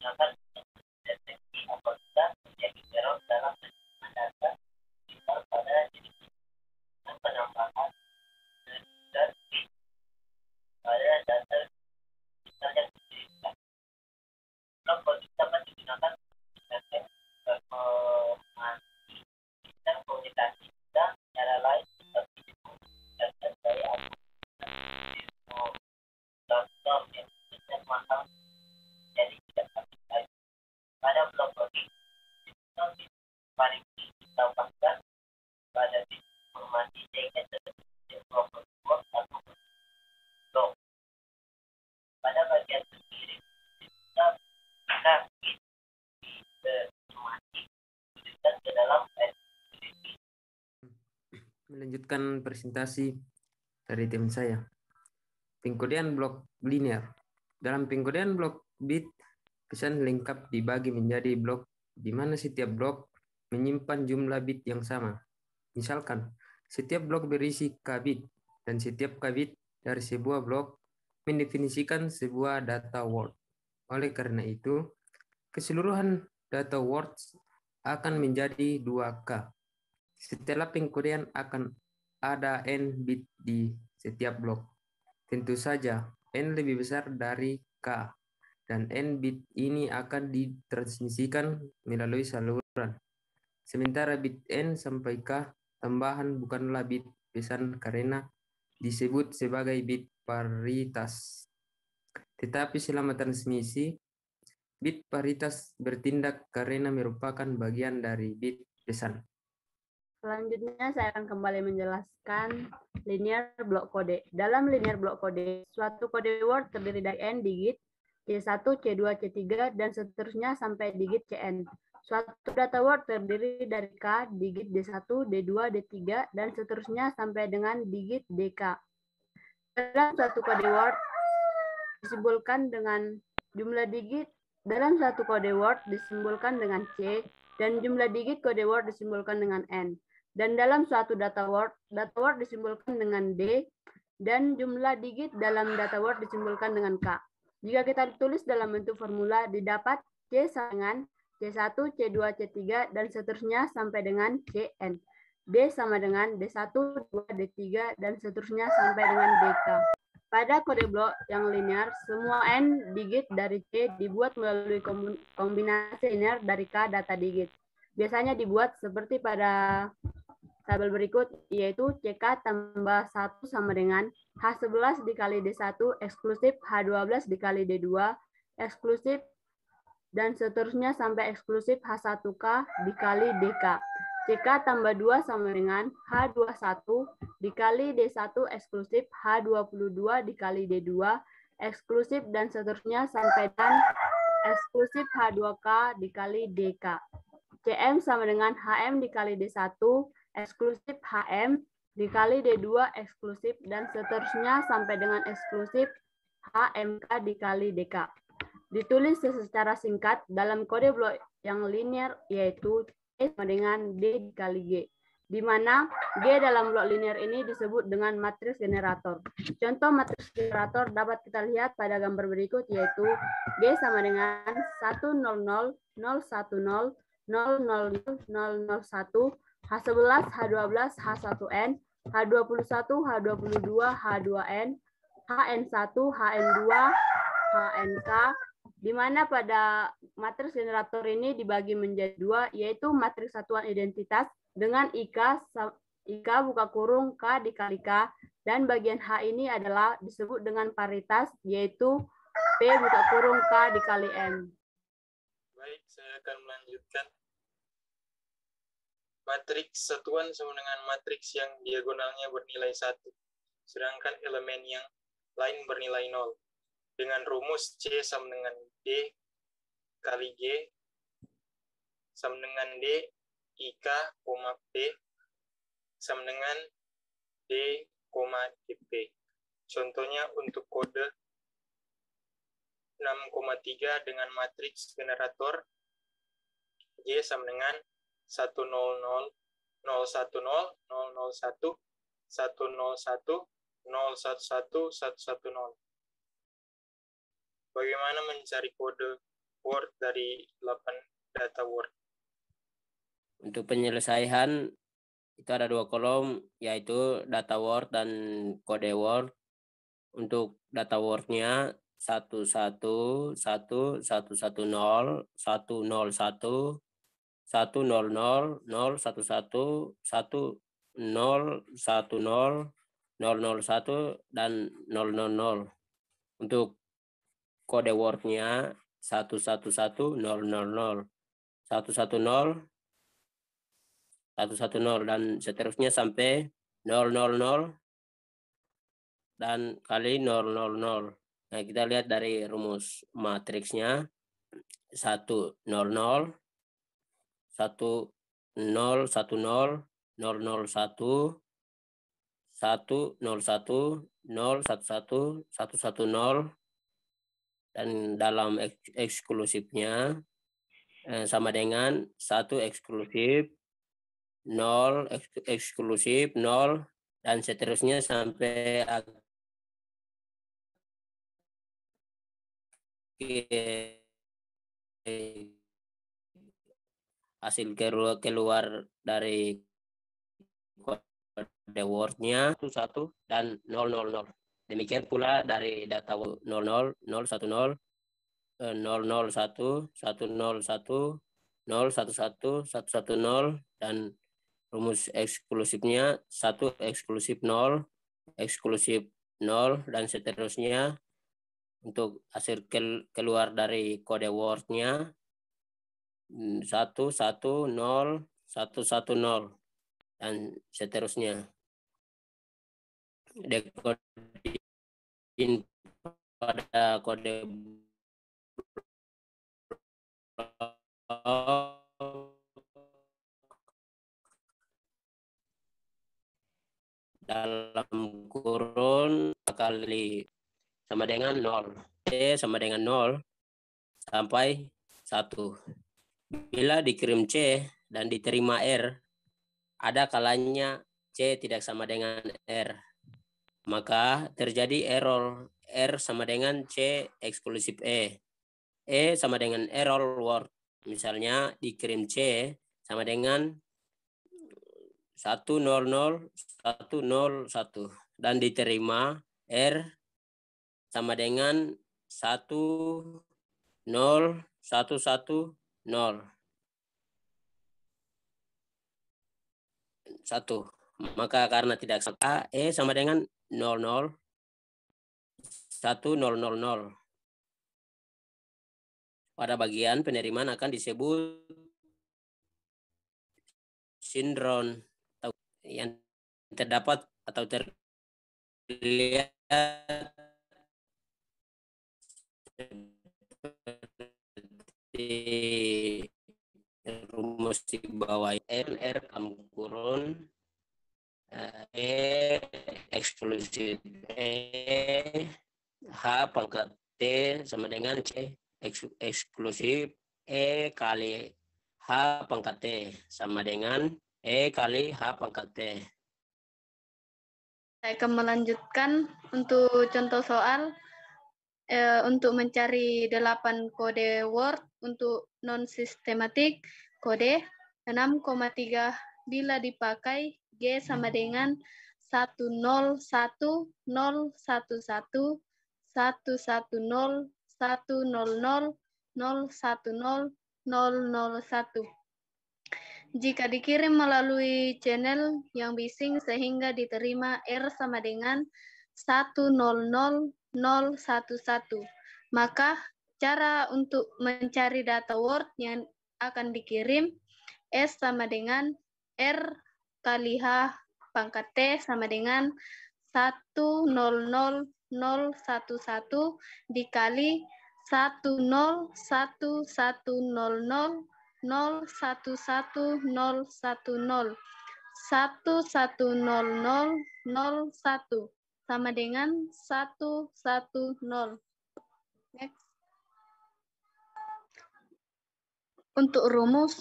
digunakan untuk mendeteksi apabila terjadi error dalam penerimaan data misal pada jenis dan penambahan dan bit pada data misal yang dikirimkan. Blok logik dapat digunakan untuk mendeteksi informasi sistem komunikasi dan cara lain seperti meningkatkan daya aplikasi contoh yang sistem mahal jadi tidak habis lagi. Pada blok logik, sistem paling ditambahkan pada bit informasi sehingga terjadi sebuah blok atau blok. Pada bagian terkiri, kita bit informasi dituliskan ke dalam SPDB. Melanjutkan presentasi dari tim saya. Pengkodean blok linear. Dalam pengkodean blok bit, pesan lengkap dibagi menjadi blok di mana setiap blok menyimpan jumlah bit yang sama. Misalkan, setiap blok berisi k bit dan setiap k bit dari sebuah blok mendefinisikan sebuah data word. Oleh karena itu, keseluruhan data words akan menjadi 2K. Setelah pengkodean akan ada n bit di setiap blok. Tentu saja, n lebih besar dari k, dan n bit ini akan ditransmisikan melalui saluran. Sementara bit n sampai k tambahan bukanlah bit pesan karena disebut sebagai bit paritas. Tetapi selama transmisi, bit paritas bertindak karena merupakan bagian dari bit pesan. Selanjutnya saya akan kembali menjelaskan linear block kode. Dalam linear block kode, suatu kode word terdiri dari n digit, C1, C2, C3, dan seterusnya sampai digit Cn. Suatu data word terdiri dari K, digit D1, D2, D3, dan seterusnya sampai dengan digit Dk. Dalam suatu kode word disimbolkan dengan jumlah digit, dalam satu kode word disimbolkan dengan C, dan jumlah digit kode word disimbolkan dengan N. Dan dalam suatu data word disimbolkan dengan D, dan jumlah digit dalam data word disimbolkan dengan K. Jika kita tulis dalam bentuk formula, didapat C sama dengan C1, C2, C3, dan seterusnya sampai dengan Cn. D sama dengan D1, D2, D3, dan seterusnya sampai dengan Dk. Pada kode blok yang linear, semua n digit dari C dibuat melalui kombinasi linear dari K data digit. Biasanya dibuat seperti pada tabel berikut, yaitu CK tambah 1 sama dengan H11 dikali D1 eksklusif H12 dikali D2 eksklusif dan seterusnya sampai eksklusif H1K dikali DK. CK tambah 2 sama dengan H21 dikali D1 eksklusif H22 dikali D2 eksklusif dan seterusnya sampai dan eksklusif H2K dikali DK. CM sama dengan HM dikali D1 eksklusif HM dikali D2 eksklusif dan seterusnya sampai dengan eksklusif HMK dikali DK. Ditulis secara singkat dalam kode blok yang linear yaitu C sama dengan D dikali G, di mana G dalam blok linear ini disebut dengan matriks generator. Contoh matriks generator dapat kita lihat pada gambar berikut yaitu G sama dengan 100 010 000 001 H11, H12, H1N, H21, H22, H2N, HN1, HN2, HNK, di mana pada matriks generator ini dibagi menjadi dua, yaitu matriks satuan identitas dengan IK buka kurung K dikali K, dan bagian H ini adalah disebut dengan paritas, yaitu P buka kurung K dikali M. Baik, saya akan melanjutkan. Matriks satuan sama dengan matriks yang diagonalnya bernilai 1, sedangkan elemen yang lain bernilai 0. Dengan rumus C sama dengan D kali G sama dengan D IK, P sama dengan D, DP. Contohnya untuk kode 6,3 dengan matriks generator G sama dengan 100 010 001 101 111 110. Bagaimana mencari kode word dari 8 data word. Untuk penyelesaian itu ada 2 kolom, yaitu data word dan kode word. Untuk data word-nya 111 110 101 100 011 110 110 001 dan 000. Untuk kode word-nya 111 000 110 110 dan seterusnya sampai 000 dan kali 000. Nah, kita lihat dari rumus matriksnya 100 1 0 10 001 101 011 110 dan dalam eksklusifnya sama dengan 1 eksklusif 0 eksklusif 0 dan seterusnya sampai hasil keluar dari kode word-nya 1 dan 000. Demikian pula dari data 00 010 001 101 011 110 dan rumus eksklusifnya 1 eksklusif 0 eksklusif 0 dan seterusnya. Untuk hasil keluar dari kode word-nya 110 110 dan seterusnya. Decoding pada kode dalam kurun kali sama dengan 0. C sama dengan 0 sampai 1. Bila dikirim C dan diterima R, ada kalanya C tidak sama dengan R. Maka terjadi error. R sama dengan C eksklusif E. E sama dengan error word. Misalnya dikirim C sama dengan 100 101 dan diterima R sama dengan 10110. Maka karena tidak sama E sama dengan 00 1000. Pada bagian penerimaan akan disebut sindron yang terdapat atau terlihat di rumus di bawah R kurun E eksklusif E H pangkat T sama dengan C eksklusif E kali H pangkat T sama dengan E kali H pangkat T. Saya akan melanjutkan untuk contoh soal untuk mencari 8 kode word untuk non-sistematik kode 6,3 bila dipakai G sama dengan 101 011 110 100 010 001. Jika dikirim melalui channel yang bising sehingga diterima R sama dengan 100 011, maka cara untuk mencari data word yang akan dikirim S sama dengan R kali H pangkat T sama dengan 100 011 dikali 101 100 011 110 100 110 001 sama dengan 110. Next. Untuk rumus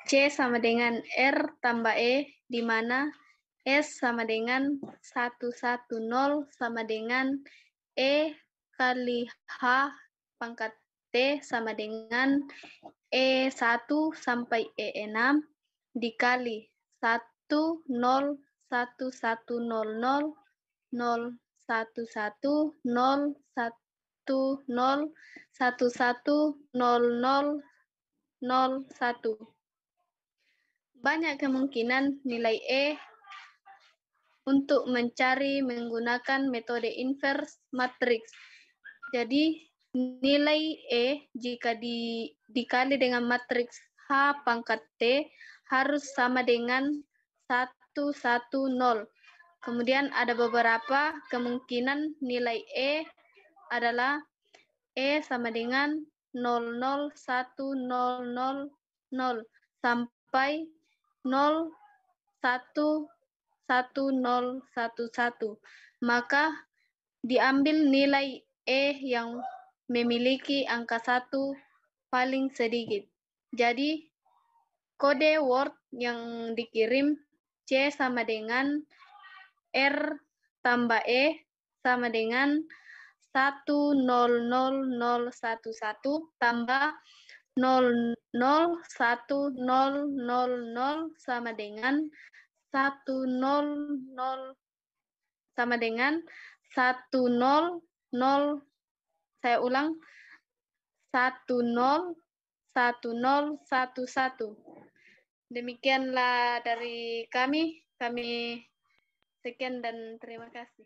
C sama dengan R tambah E, di mana S sama dengan 110 sama dengan E kali H pangkat T sama dengan E1 sampai E6 dikali 1, 0, 1, 1, 0, 0, 0, 1, 1, 0, 1, 0, 1, 1, 0, 0, 0, 1. Banyak kemungkinan nilai E untuk mencari menggunakan metode inverse matriks. Jadi nilai E jika dikali dengan matriks H pangkat T harus sama dengan 1, 1, 0. Kemudian ada beberapa kemungkinan nilai E adalah E sama dengan 0, 0, 1, 0, 0, 0 sampai 0, 1, 1, 0, 1, 1. Maka diambil nilai E yang memiliki angka 1 paling sedikit. Jadi kode word yang dikirim C sama dengan R tambah E sama dengan 1000011 tambah 001000 sama dengan 100 sama dengan 100. Saya ulang, 101011. Demikianlah dari kami. Kami sekian dan terima kasih.